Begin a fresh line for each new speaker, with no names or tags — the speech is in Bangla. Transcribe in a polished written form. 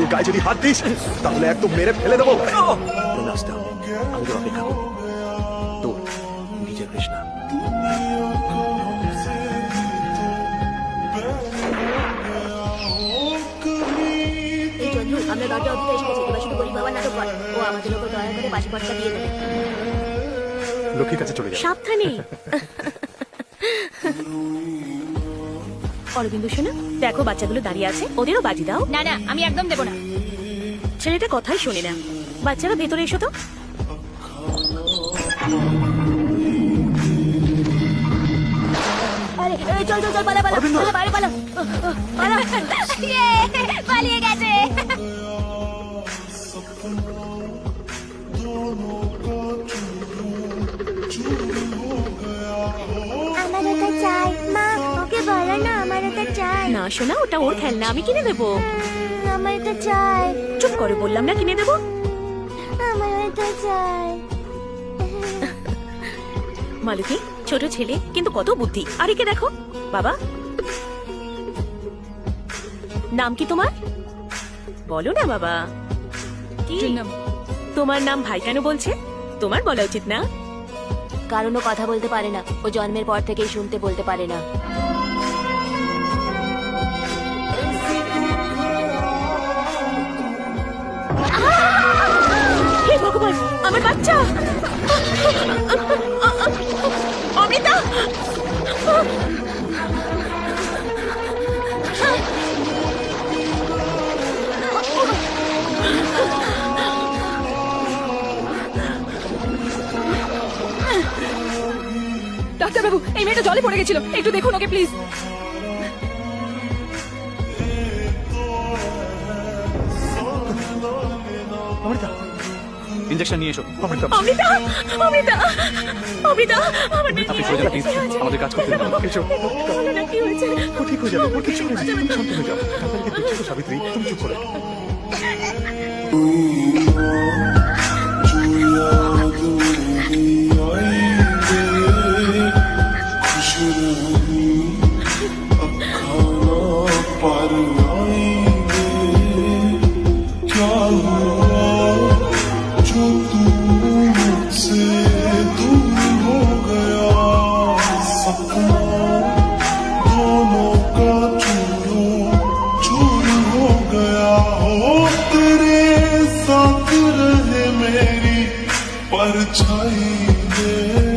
বন্ধুর গায়ে যদি হাত দিস তাহলে একদম মেরে ফেলে দেবো। আসতে হবে, আমি তো অপেক্ষা করবো। তোর নিজের কৃষ্ণা।
আমরা দরজা অবধি এসে গেছি, এবার শুধু গরিব বাবার নাটক কর। ও আমাদের উপর দয়া করে বাসি পয়সা দিয়ে দেবে।
লক্ষ্মীর কাছে চলে যাবে।
সাবধানে। অরবিন্দু শোনা, দেখো বাচ্চাগুলো দাঁড়িয়ে আছে, ওদেরও বাজি দাও।
না না, আমি একদম দেবো না।
ছেলেটা কথাই শোনে না। বাচ্চারা ভেতরে এসো তো। আরে চল চল চল, পালা পালা পালা, বাইরে পালা পালা।
পালিয়ে গেছে।
আমার ওটা চাই মা, ওকে বলো না আমার ওটা চাই।
না শোনা, ওটা ওর খেলনা, আমি কিনে দেবো।
আমার ওটা চাই।
চুপ করে বললাম না, কিনে দেবো।
আমার ওটা চাই।
মালতী ছোট ছেলে, কিন্তু কত বুদ্ধি। আর একে দেখো বাবা। নাম কি তোমার? বলো না বাবা। কি তোমার নাম ভাই কেন বলছে? তোমার বলা উচিত না। কারণ ও কথা বলতে পারে না, ও জন্মের পর থেকেই শুনতে বলতে পারে না। হে ভগবান, আমার বাচ্চা অমৃতা।
ডাক্তারবাবু, এই মেয়েটা জলে পড়ে গেছিল, একটু দেখুন ওকে প্লিজ।
অমৃতা, ইনজেকশন নিয়ে এসো। অমৃতা,
অমৃতা অমৃতা অমৃতা, আমার মেয়ে
আপনি সরে যান প্লিজ, আমাদের কাজ করতে দিন। এসো।
বলো না কি হয়েছে।
ও ঠিক হয়ে যাবে, ও কিছু হয়ে যাবে। তুমি শান্ত হয়ে যাও। আপনাকে দেখছো তো সাবিত্রী, তুমি চুপ করে।
परछाई में